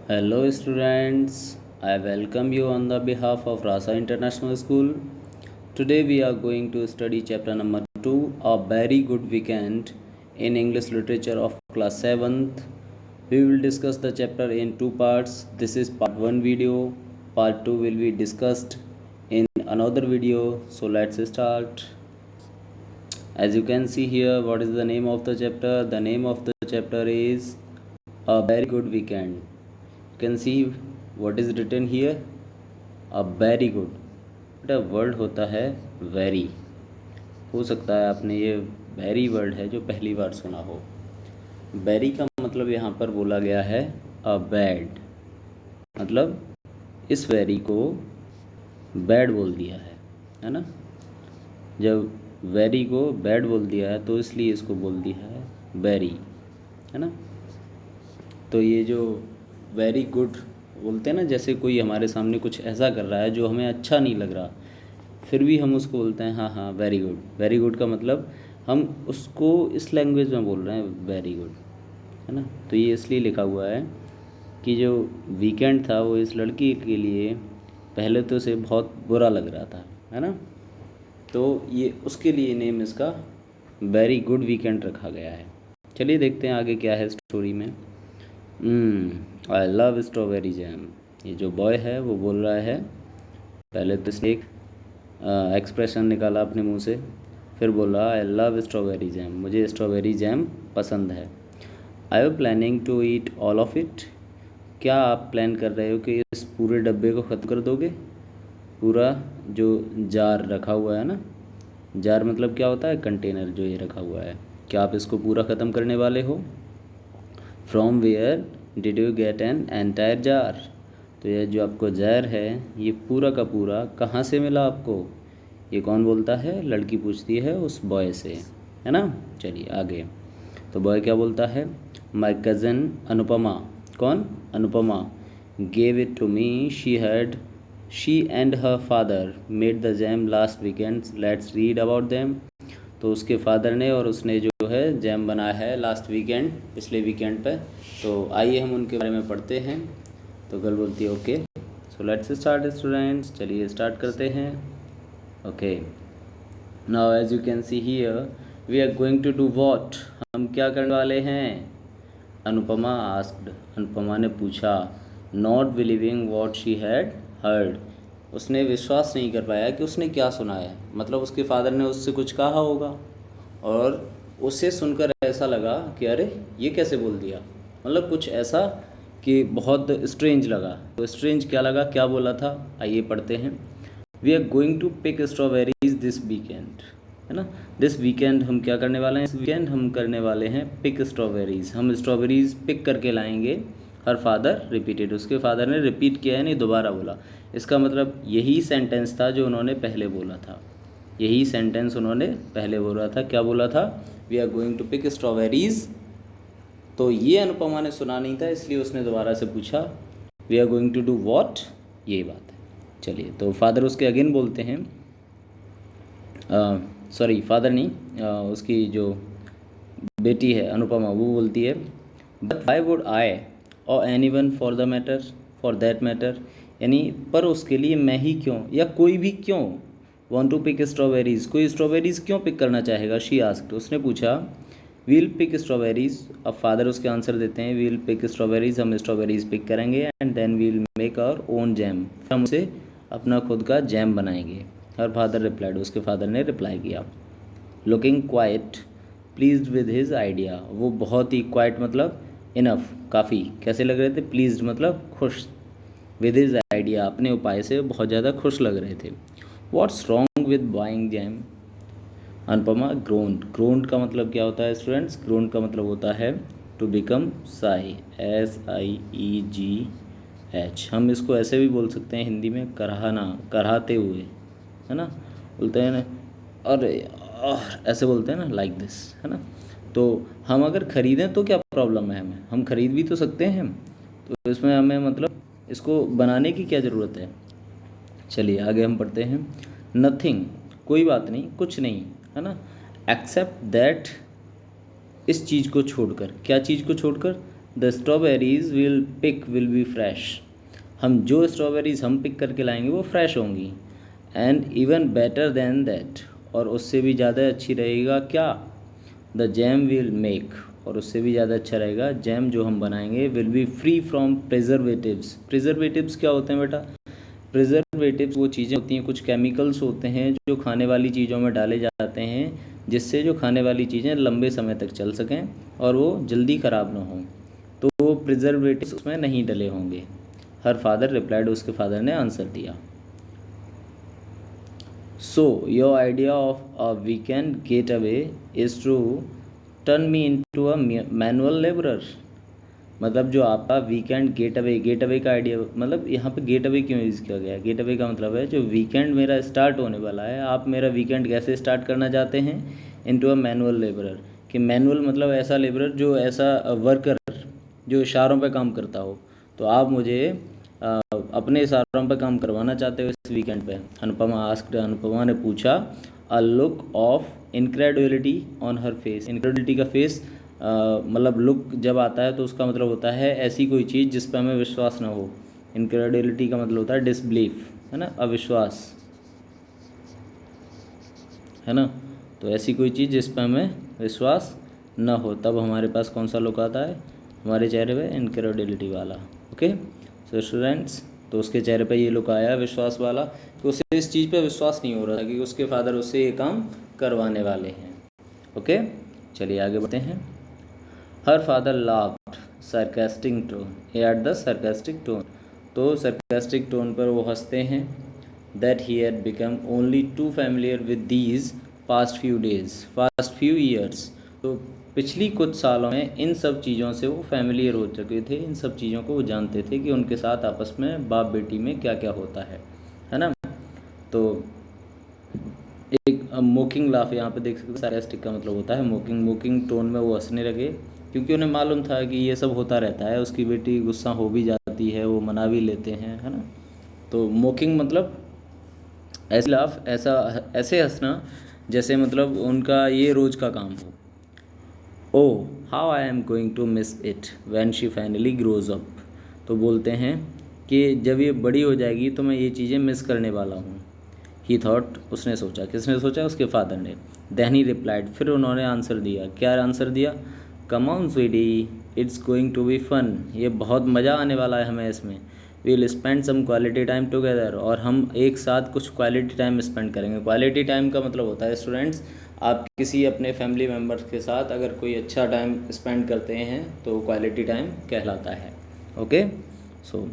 Hello students, I welcome you on the behalf of Rasa International School. Today we are going to study chapter number 2, A Very Good Weekend in English Literature of class 7th. We will discuss the chapter in two parts. This is part 1 video. Part 2 will be discussed in another video. So let's start. As you can see here, what is the name of the chapter? The name of the chapter is A Very Good Weekend. You can see what is written here, a very good. बेटा word होता है very, हो सकता है आपने ये very word है जो पहली बार सुना हो। वेरी का मतलब यहाँ पर बोला गया है अ बैड, मतलब इस वेरी को बैड बोल दिया है ना। जब वेरी को बैड बोल दिया है तो इसलिए इसको बोल दिया है वेरी, है ना। तो ये जो वेरी गुड बोलते हैं ना, जैसे कोई हमारे सामने कुछ ऐसा कर रहा है जो हमें अच्छा नहीं लग रहा, फिर भी हम उसको बोलते हैं हाँ हाँ वेरी गुड। वेरी गुड का मतलब हम उसको इस लैंग्वेज में बोल रहे हैं वेरी गुड, है ना। तो ये इसलिए लिखा हुआ है कि जो वीकेंड था वो इस लड़की के लिए पहले तो से बहुत बुरा लग रहा था, है ना। तो ये उसके लिए नेम इसका वेरी गुड वीकेंड रखा गया है। चलिए देखते हैं आगे क्या है स्टोरी में। आई लव स्ट्रॉबेरी जैम। ये जो बॉय है वो बोल रहा है, पहले तो इसने एक एक्सप्रेशन निकाला अपने मुंह से, फिर बोला आई लव स्ट्रॉबेरी जैम, मुझे स्ट्रॉबेरी जैम पसंद है। I you planning to eat all of it, क्या आप प्लान कर रहे हो कि इस पूरे डब्बे को ख़त्म कर दोगे। पूरा जो जार रखा हुआ है ना, जार मतलब क्या होता है, कंटेनर जो ये रखा हुआ है, क्या आप इसको पूरा ख़त्म करने वाले हो। From where did you get an entire jar, तो ये जो आपको जार है ये पूरा का पूरा कहाँ से मिला आपको। ये कौन बोलता है, लड़की पूछती है उस बॉय से, है ना। चलिए आगे। तो बॉय क्या बोलता है, माई कज़न अनुपमा, कौन, Anupama, gave it to me, she and her father made the jam last weekend, let's read about them. तो उसके फादर ने और उसने जो है जैम बनाया है लास्ट वीकेंड, पिछले वीकेंड पे, तो आइए हम उनके बारे में पढ़ते हैं। तो गर्ल बोलती है okay, so let's start students, चलिए स्टार्ट करते हैं। Okay, now as you can see here we are going to do what, हम क्या करने वाले हैं। अनुपमा आस्क्ड, अनुपमा ने पूछा, not believing what she had heard, उसने विश्वास नहीं कर पाया कि उसने क्या सुना है। मतलब उसके फादर ने उससे कुछ कहा होगा और उसे सुनकर ऐसा लगा कि अरे ये कैसे बोल दिया, मतलब कुछ ऐसा कि बहुत स्ट्रेंज लगा। तो स्ट्रेंज क्या लगा, क्या बोला था, आइए पढ़ते हैं। We are going to pick strawberries this weekend, है ना। दिस वीकेंड हम क्या करने वाले हैं, इस वीकेंड हम करने वाले हैं पिक स्ट्रॉबेरीज, हम स्ट्रॉबेरीज पिक करके लाएंगे। हर फादर रिपीटेड, उसके फादर ने रिपीट किया है, नहीं दोबारा बोला। इसका मतलब यही सेंटेंस था जो उन्होंने पहले बोला था, यही सेंटेंस उन्होंने पहले बोला था। क्या बोला था, we are going to pick strawberries. तो ये अनुपमा ने सुना नहीं था, इसलिए उसने दोबारा से पूछा we are going to do what, ये बात है। चलिए, तो फादर उसके अगेन बोलते हैं, सॉरी फादर नहीं, उसकी जो बेटी है अनुपमा वो बोलती है, बट वाई वुड आई और any one for the matter, for that matter, यानी पर उसके लिए मैं ही क्यों या कोई भी क्यों, वॉन्ट टू पिक स्ट्रॉबेरीज़, कोई स्ट्रॉबेरीज़ क्यों पिक करना चाहेगा। शी आस्क्ड, उसने पूछा, वील पिक स्ट्रॉबेरीज़, अब फादर उसके आंसर देते हैं, वील पिक स्ट्रॉबेरीज़, हम स्ट्रॉबेरीज़ पिक करेंगे, and then we'll make our own jam, हम उसे अपना खुद का जैम बनाएंगे। हर फादर रिप्लाइड, उसके फादर ने रिप्लाई किया, looking quite pleased with his idea, वो बहुत ही क्वाइट मतलब इनफ, काफ़ी, कैसे लग रहे थे, प्लीज्ड मतलब खुश, विद हिज आइडिया अपने उपाय से बहुत ज़्यादा खुश लग रहे थे। What's wrong with buying jam, Anupama ग्रोन्ड, ग्रोन्ड का मतलब क्या होता है स्टूडेंट्स, ग्रोन्ड का मतलब होता है टू बिकम साई, SIEGH, हम इसको ऐसे भी बोल सकते हैं हिंदी में कराहना, कराते हुए, है ना, बोलते हैं ना, और ऐसे बोलते हैं ना, लाइक दिस, है ना। तो हम अगर ख़रीदें तो क्या प्रॉब्लम है, हमें, हम ख़रीद भी तो सकते हैं, तो इसमें हमें मतलब इसको बनाने की क्या ज़रूरत है। चलिए आगे हम पढ़ते हैं, नथिंग, कोई बात नहीं, कुछ नहीं, है ना, एक्सेप्ट दैट, इस चीज़ को छोड़कर, क्या चीज़ को छोड़कर, the strawberries will pick will be fresh, हम जो स्ट्रॉबेरीज हम पिक करके लाएंगे वो फ्रेश होंगी। And even better than that, और उससे भी ज़्यादा अच्छी रहेगा क्या, द जैम विल मेक, और उससे भी ज़्यादा अच्छा रहेगा जैम जो हम बनाएंगे, will be free from preservatives. Preservatives क्या होते हैं बेटा, प्रिजर्वेटिव्स वो चीज़ें होती हैं, कुछ केमिकल्स होते हैं जो खाने वाली चीज़ों में डाले जाते हैं, जिससे जो खाने वाली चीज़ें लंबे समय तक चल सकें और वो जल्दी ख़राब ना हों, तो वो प्रिजर्वेटिव्स उसमें नहीं डले होंगे। हर फादर रिप्लाइड, उसके फादर ने आंसर दिया। So your idea of a weekend get away is to turn me into a manual labourer. मतलब जो आपका वीकेंड गेट अवे का आइडिया, मतलब यहाँ पे गेट अवे क्यों यूज़ किया गया है, गेट अवे का मतलब है जो वीकेंड मेरा स्टार्ट होने वाला है, आप मेरा वीकेंड कैसे स्टार्ट करना चाहते हैं, इनटू अ मैनुअल लेबरर। कि मैनुअल मतलब ऐसा लेबरर, जो ऐसा वर्कर जो इशारों पे काम करता हो, तो आप मुझे अपने इशारों पे काम करवाना चाहते हो इस वीकेंड पे। अनुपमा आस्क्ड, अनुपमा ने पूछा। A look of incredibility on her face, incredibility का फेस मतलब लुक जब आता है तो उसका मतलब होता है ऐसी कोई चीज़ जिस पर हमें विश्वास ना हो। इनक्रेडिबिलिटी का मतलब होता है डिसबिलीफ, है ना, अविश्वास, है ना। तो ऐसी कोई चीज़ जिस पर हमें विश्वास ना हो, तब हमारे पास कौन सा लुक आता है हमारे चेहरे पे, इनक्रेडिबिलिटी वाला। ओके सो स्टूडेंट्स, तो उसके चेहरे पे ये लुक आया विश्वास वाला, कि उसे इस चीज़ पे विश्वास नहीं हो रहा था कि उसके फादर उससे ये काम करवाने वाले हैं। ओके चलिए आगे बढ़ते हैं। Her father laughed sarcastic tone, at the sarcastic tone, तो sarcastic टोन पर वो हंसते हैं। That he had become only too familiar with these past few days, past few years, तो पिछली कुछ सालों में इन सब चीज़ों से वो फैमिलियर हो चुके थे, इन सब चीज़ों को वो जानते थे कि उनके साथ आपस में बाप बेटी में क्या क्या होता है ना। तो एक मोकिंग लाफ यहाँ पे देख सकते हैं, सार्कास्टिक का मतलब होता है मोकिंग, मोकिंग टोन में वो हंसने लगे, क्योंकि उन्हें मालूम था कि ये सब होता रहता है, उसकी बेटी गुस्सा हो भी जाती है, वो मना भी लेते हैं, है ना। तो मोकिंग मतलब ऐसे लाफ, ऐसा ऐसे हंसना जैसे मतलब उनका ये रोज़ का काम हो। Oh how I am going to miss it when she finally grows up, तो बोलते हैं कि जब ये बड़ी हो जाएगी तो मैं ये चीज़ें मिस करने वाला हूँ। ही थॉट, उसने सोचा, किसने सोचा, उसके फादर ने। देन ही रिप्लाइड, फिर उन्होंने आंसर दिया, क्या आंसर दिया, come on sweetie it's going to be fun, ये बहुत मज़ा आने वाला है हमें इसमें। We will spend some quality time together, और हम एक साथ कुछ क्वालिटी टाइम स्पेंड करेंगे। क्वालिटी टाइम का मतलब होता है स्टूडेंट्स, आप किसी अपने फैमिली मेम्बर्स के साथ अगर कोई अच्छा टाइम स्पेंड करते हैं तो क्वालिटी टाइम कहलाता है। Okay so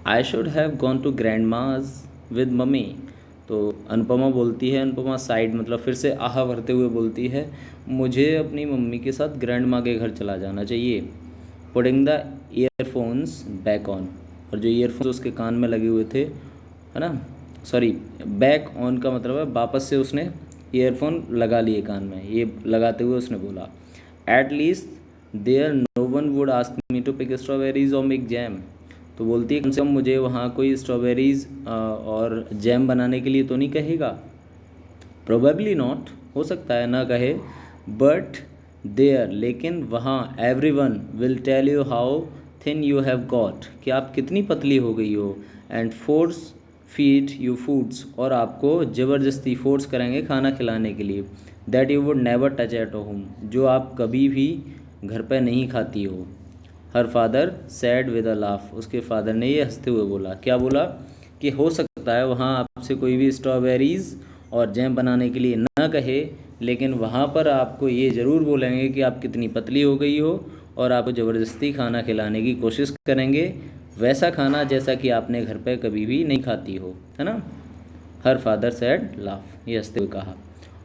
I should have gone to grandma's माज विद मम्मी, तो अनुपमा बोलती है, अनुपमा साइड मतलब फिर से आहा भरते हुए बोलती है, मुझे अपनी मम्मी के साथ ग्रैंड माँ के घर चला जाना चाहिए। Putting the earphones back on, और जो ईयरफोन्स उसके कान में लगे हुए थे, है ना, सॉरी बैक ऑन का मतलब है वापस से उसने ईयरफोन लगा लिए कान में, ये लगाते हुए उसने बोला, at least there no one would ask me to pick strawberries और मेक जैम, तो बोलती है कम से कम मुझे वहाँ कोई स्ट्रॉबेरीज़ और जैम बनाने के लिए तो नहीं कहेगा। प्रोबेबली नॉट, हो सकता है ना कहे, बट देयर, लेकिन वहाँ every one will tell you how thin you have got, कि आप कितनी पतली हो गई हो, and force feed you foods, और आपको ज़बरदस्ती फोर्स करेंगे खाना खिलाने के लिए, that you would never touch at home, जो आप कभी भी घर पर नहीं खाती हो। Her father said with a laugh, उसके फादर ने ये हंसते हुए बोला, क्या बोला, कि हो सकता है वहाँ आपसे कोई भी स्ट्रॉबेरीज़ और जैम बनाने के लिए ना कहे, लेकिन वहाँ पर आपको ये ज़रूर बोलेंगे कि आप कितनी पतली हो गई हो, और आपको ज़बरदस्ती खाना खिलाने की कोशिश करेंगे, वैसा खाना जैसा कि आपने घर पे कभी भी नहीं खाती हो, है ना। हर फादर सैड लाफ, ये हंसते हुए कहा,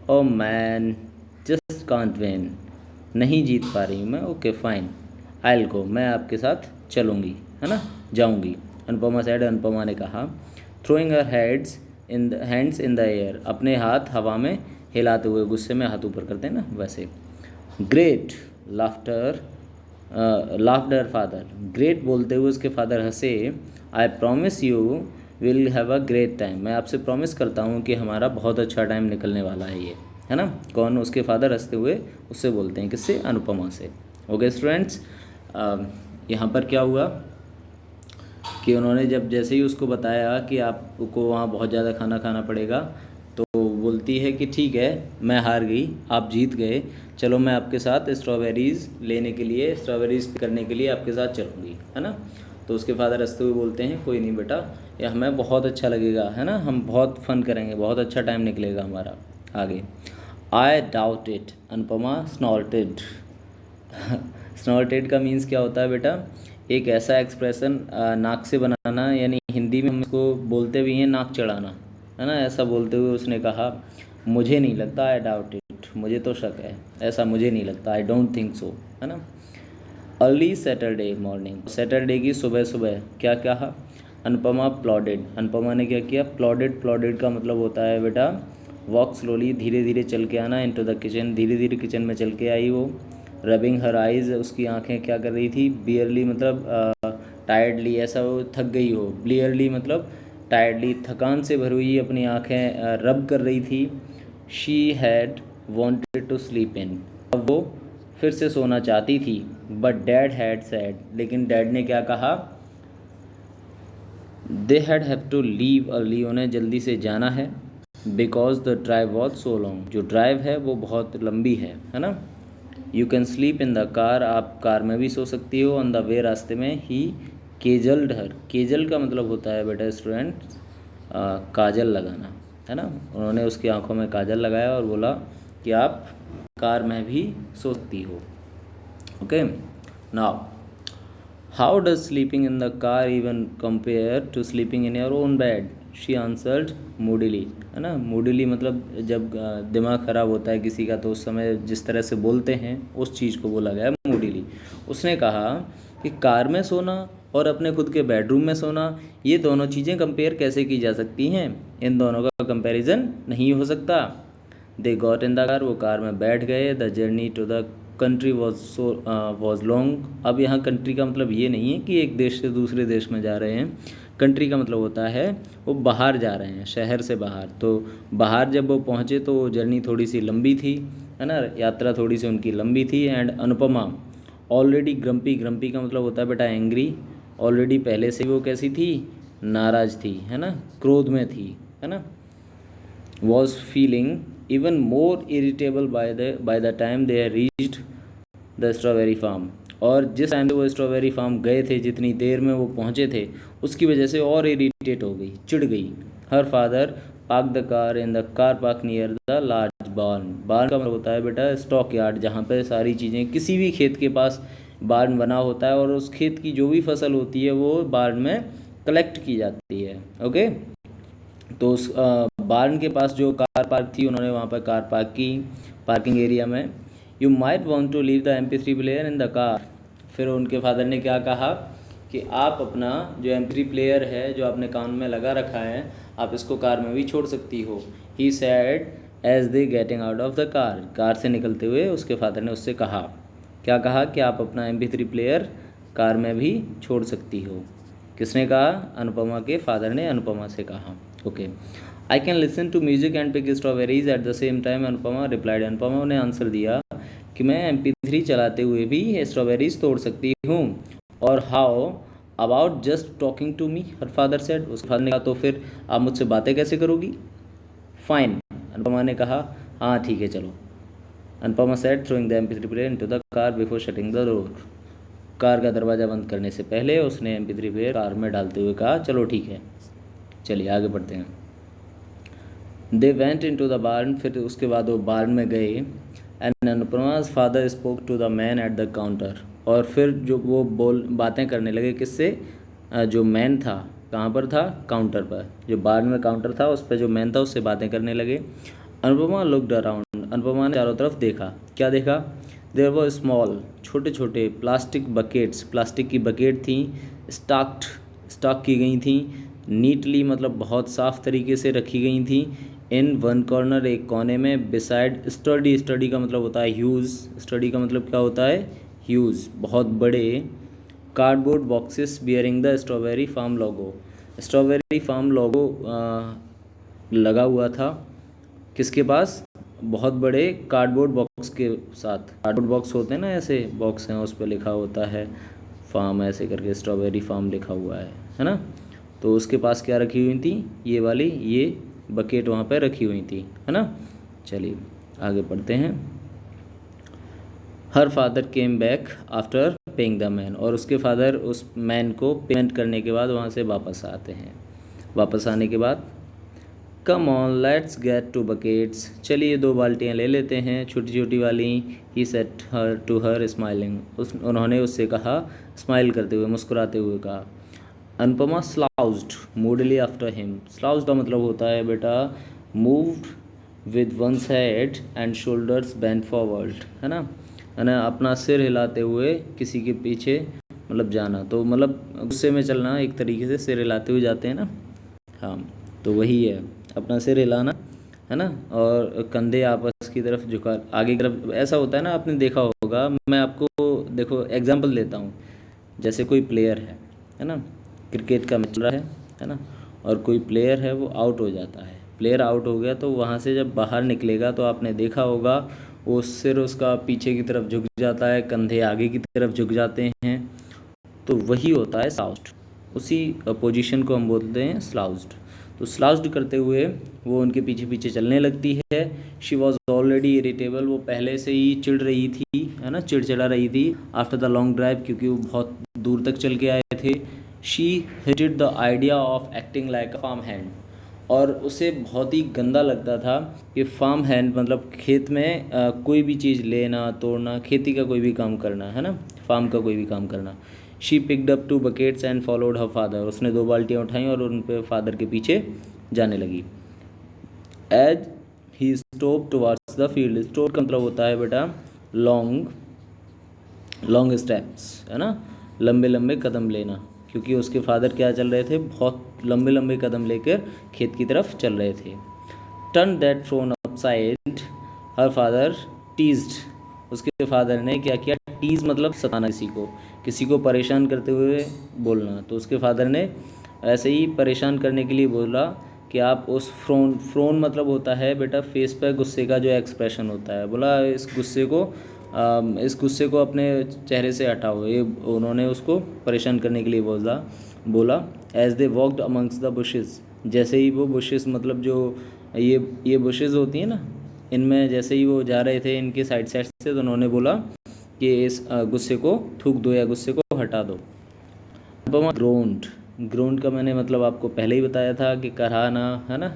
oh man just can't win, नहीं जीत पा रही हूँ मैं, okay fine, I will go, मैं आपके साथ चलूँगी, है ना, जाऊँगी। अनुपमा सैड, अनुपमा ने कहा, throwing her hands in the air, अपने हाथ हवा में हिलाते हुए, गुस्से में हाथ ऊपर करते हैं ना वैसे। Great laughter, laughter father, great बोलते हुए उसके फादर हंसे। I promise you will have a great time, मैं आपसे प्रॉमिस करता हूँ कि हमारा बहुत अच्छा टाइम निकलने वाला है ये, है ना। उसके फादर हंसते हुए उससे बोलते हैं, किससे, अनुपमा से। ओके स्टूडेंट्स, यहाँ पर क्या हुआ कि उन्होंने जब जैसे ही उसको बताया कि आपको वहाँ बहुत ज़्यादा खाना खाना पड़ेगा, तो बोलती है कि ठीक है, मैं हार गई, आप जीत गए, चलो मैं आपके साथ स्ट्रॉबेरीज़ लेने के लिए, स्ट्रॉबेरीज़ करने के लिए आपके साथ चलूँगी, है ना। तो उसके फादर हंसते हुए बोलते हैं, कोई नहीं बेटा, ये हमें बहुत अच्छा लगेगा, है ना, हम बहुत फ़न करेंगे, बहुत अच्छा टाइम निकलेगा हमारा आगे। I doubt it, Anupama snorted. Snorted का मीन्स क्या होता है बेटा, एक ऐसा एक्सप्रेशन नाक से बनाना, यानी हिंदी में हम इसको बोलते भी हैं नाक चढ़ाना, है ना। ऐसा बोलते हुए उसने कहा, मुझे नहीं लगता, आई डाउट इट, मुझे तो शक है, ऐसा मुझे नहीं लगता, आई डोंट थिंक सो, है ना। अर्ली सैटरडे मॉर्निंग, सैटरडे की सुबह सुबह क्या कहा, अनुपमा प्लॉडेड, अनुपमा ने क्या किया, प्लॉडेड, प्लॉडेड का मतलब होता है बेटा वॉक स्लोली, धीरे धीरे चल के आना, इनटू द किचन, धीरे धीरे किचन में चल के आई वो। रबिंग हर आइज़, उसकी आंखें क्या कर रही थी, बियरली मतलब टायर्डली, ऐसा वो थक गई हो, ब्लियरली मतलब टायर्डली, थकान से भरी हुई अपनी आंखें रब कर रही थी। She had wanted to sleep in, अब वो फिर से सोना चाहती थी। बट डैड हैड सैड, लेकिन डैड ने क्या कहा, they have to leave early, उन्हें जल्दी से जाना है, because the drive was so long, जो ड्राइव है वो बहुत लंबी है ना। You can sleep in the car, आप कार में भी सो सकती हो, ऑन द वे, रास्ते में, ही केजल्ड हर, केजल का मतलब होता है बेटा स्टूडेंट काजल लगाना, है ना। उन्होंने उसकी आंखों में काजल लगाया और बोला कि आप कार में भी सो सकती हो। Okay, now how does sleeping in the car even compare to sleeping in your own bed, she answered moodily, है ना। मूडीली मतलब जब दिमाग ख़राब होता है किसी का, तो उस समय जिस तरह से बोलते हैं उस चीज़ को बोला गया मूडीली। उसने कहा कि कार में सोना और अपने खुद के बेडरूम में सोना, ये दोनों चीज़ें कंपेयर कैसे की जा सकती हैं, इन दोनों का कंपैरिजन नहीं हो सकता। They got in the car, वो कार में बैठ गए। The journey to the country was long, अब यहाँ कंट्री का मतलब ये नहीं है कि एक देश से दूसरे देश में जा रहे हैं, कंट्री का मतलब होता है वो बाहर जा रहे हैं, शहर से बाहर। तो बाहर जब वो पहुँचे तो जर्नी थोड़ी सी लंबी थी, है ना, यात्रा थोड़ी सी उनकी लंबी थी। And Anupama already grumpy, grumpy का मतलब होता है बेटा एंग्री, ऑलरेडी पहले से वो कैसी थी, नाराज़ थी, है ना, क्रोध में थी, है ना। was feeling even more irritable by the time they had reached the strawberry farm, और जिस टाइम पे वो स्ट्रॉबेरी फार्म गए थे, जितनी देर में वो पहुँचे थे, उसकी वजह से और इरिटेट हो गई, चिढ़ गई। Her father park the car in the car park near the large barn, barn का मतलब होता है बेटा स्टॉक यार्ड, जहाँ पे सारी चीज़ें, किसी भी खेत के पास बार्न बना होता है और उस खेत की जो भी फसल होती है वो बार्न में कलेक्ट की जाती है। ओके, तो उस बार्न के पास जो कार पार्क थी, उन्होंने वहाँ पर कार पार्क की पार्किंग एरिया में। You might want to leave the MP3 player in the car, फिर उनके फादर ने क्या कहा कि आप अपना जो MP3 प्लेयर है जो आपने कान में लगा रखा है, आप इसको कार में भी छोड़ सकती हो। He said as they getting out of the car, car से निकलते हुए उसके फादर ने उससे कहा, क्या कहा कि आप अपना MP3 प्लेयर कार में भी छोड़ सकती हो। किसने कहा, अनुपमा के फादर ने अनुपमा से कहा। Okay, I can listen to music and pick strawberries at the same time, Anupama replied, Anupama ने आंसर दिया कि मैं MP3 चलाते हुए भी स्ट्रॉबेरीज तोड़ सकती हूँ। और how about just talking to me, her father said, उसके फादर ने कहा तो फिर आप मुझसे बातें कैसे करोगी। फाइन, अनुपमा ने कहा, हाँ ठीक है चलो। Anupama said throwing the MP3 player into the car before shutting the door, car का दरवाज़ा बंद करने से पहले उसने MP3 प्लेयर कार में डालते हुए कहा, चलो ठीक है, चलिए आगे बढ़ते हैं। They went in to the barn, फिर उसके बाद वो बार्न में गए। एंड अनुपमा's father spoke to the man at the counter, और फिर जो वो बातें करने लगे किससे, जो मैन था, कहाँ पर था, काउंटर पर, जो बार्न में काउंटर था उस पर जो मैन था उससे बातें करने लगे। अनुपमा लुक्ड अराउंड, अनुपमा ने चारों तरफ देखा, क्या देखा, देयर वर स्मॉल, छोटे छोटे प्लास्टिक बकेट्स, प्लास्टिक की बकेट थी, स्टॉक की गई थी, नीटली मतलब बहुत साफ़ तरीके से रखी गई थी, इन वन कॉर्नर, एक कोने में, बिसाइड स्टडी, स्टडी का मतलब होता है ह्यूज, स्टडी का मतलब क्या होता है, ह्यूज, बहुत बड़े cardboard boxes bearing the strawberry farm logo, strawberry farm logo लगा हुआ था, किसके पास, बहुत बड़े कार्डबोर्ड बॉक्स के साथ, कार्डबोर्ड बॉक्स होते हैं ना, ऐसे बॉक्स हैं उस पर लिखा होता है फार्म ऐसे करके स्ट्रॉबेरी फार्म लिखा हुआ है ना। तो उसके पास क्या रखी हुई थी, ये वाली ये बकेट वहाँ पे रखी हुई थी, है ना। चलिए आगे पढ़ते हैं। Her father came back after paying the man, और उसके फादर उस मैन को पेमेंट करने के बाद वहाँ से वापस आते हैं। वापस आने के बाद come on let's get to buckets, चलिए 2 बाल्टियाँ ले लेते हैं छोटी छोटी वाली। He said her to her smiling, उन्होंने उससे कहा, स्माइल करते हुए मुस्कुराते हुए कहा। Anupama slouched moodily after him, slouch का मतलब होता है बेटा moved with one's head and shoulders bent forward, है ना अपना सिर हिलाते हुए किसी के पीछे मतलब जाना, तो मतलब गुस्से में चलना, एक तरीके से सिर हिलाते हुए जाते हैं ना। हाँ, तो वही है अपना सिर हिलाना, है ना, और कंधे आपस की तरफ झुका आगे की तरफ, ऐसा होता है ना, आपने देखा होगा। मैं आपको देखो एग्जांपल देता हूँ। जैसे कोई प्लेयर है ना, क्रिकेट का मैच चल रहा है ना, और कोई प्लेयर है वो आउट हो जाता है। प्लेयर आउट हो गया तो वहाँ से जब बाहर निकलेगा तो आपने देखा होगा वो सिर उसका पीछे की तरफ झुक जाता है, कंधे आगे की तरफ झुक जाते हैं, तो वही होता है स्लाउज्ड। उसी पोजीशन को हम बोलते हैं स्लाउज्ड। तो स्लाउज्ड करते हुए वो उनके पीछे पीछे चलने लगती है। शी वॉज ऑलरेडी इरिटेबल, वो पहले से ही चिढ़ रही थी, है ना, चिड़चिड़ा रही थी। आफ्टर द लॉन्ग ड्राइव, क्योंकि वो बहुत दूर तक चल के आए थे। She hated the idea of acting like a farm hand, और उसे बहुत ही गंदा लगता था कि फार्म हैंड मतलब खेत में कोई भी चीज़ लेना तोड़ना, खेती का कोई भी काम करना, है ना, फार्म का कोई भी काम करना। She picked up 2 buckets and followed her father, उसने 2 बाल्टियाँ उठाई और उन पे फादर के पीछे जाने लगी। As he stomped towards the field, stomped का मतलब होता है बेटा लॉन्ग लॉन्ग स्टेप्स, है ना, लंबे लंबे कदम लेना, क्योंकि उसके फादर क्या चल रहे थे, बहुत लंबे लंबे कदम लेकर खेत की तरफ चल रहे थे। Turn that frown upside her father teased, उसके फादर ने क्या किया, टीज मतलब सताना, किसी को परेशान करते हुए बोलना। तो उसके फादर ने ऐसे ही परेशान करने के लिए बोला कि आप उस फ्रोन मतलब होता है बेटा फेस पर गुस्से का जो एक्सप्रेशन होता है, बोला इस गुस्से को अपने चेहरे से हटाओ। ये उन्होंने उसको परेशान करने के लिए बोला। As they walked amongst the bushes, जैसे ही वो बुशेस मतलब जो ये बुशेस होती हैं ना, इनमें जैसे ही वो जा रहे थे इनके साइड से, तो उन्होंने बोला कि इस गुस्से को थूक दो या गुस्से को हटा दो। ग्रोंड का मैंने मतलब आपको पहले ही बताया था कि कराहना, है ना,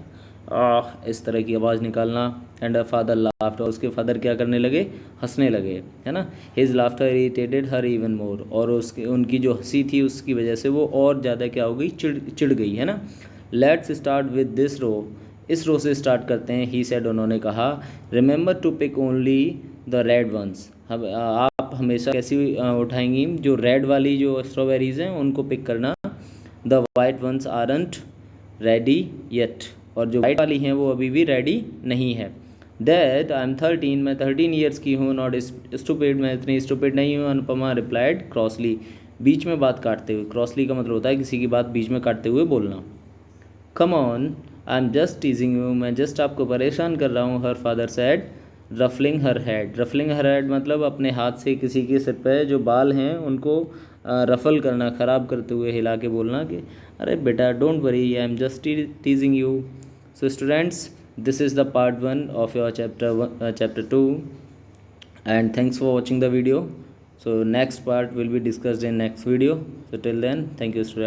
इस तरह की आवाज़ निकालना। एंड अ फादर लाफ्ट, और उसके फादर क्या करने लगे, हंसने लगे, है ना। His laughter irritated her even more, और उनकी जो हंसी थी उसकी वजह से वो और ज़्यादा क्या हो गई, चिढ़ गई, है ना। लेट्स स्टार्ट विद दिस रो, इस रो से स्टार्ट करते हैं। ही सेड, उन्होंने कहा। Remember to pick only the red ones, आप हमेशा कैसी उठाएंगी, जो रेड वाली जो स्ट्रॉबेरीज़ हैं उनको पिक करना। The white ones aren't ready yet, और जो वाइट वाली हैं वो अभी भी रेडी नहीं है। दैट आई एम 13, मैं 13 ईयर्स की हूँ। नॉट स्टूपिड, मैं इतनी स्टूपिड नहीं हूँ। अनुपमा रिप्लाइड क्रॉसली, बीच में बात काटते हुए। क्रॉसली का मतलब होता है किसी की बात बीच में काटते हुए बोलना। Come on, I am just टीजिंग you, मैं जस्ट आपको परेशान कर रहा हूँ। हर फादर सैड, रफलिंग हर हेड, रफलिंग हर हेड मतलब अपने हाथ से किसी के सिर पे जो बाल हैं उनको रफल करना, ख़राब करते हुए हिला के बोलना कि अरे बेटा don't worry, I am just टीजिंग you. So students, this is the part 1 of your chapter 2, and thanks for watching the video. So next part will be discussed in next video. So till then, thank you students.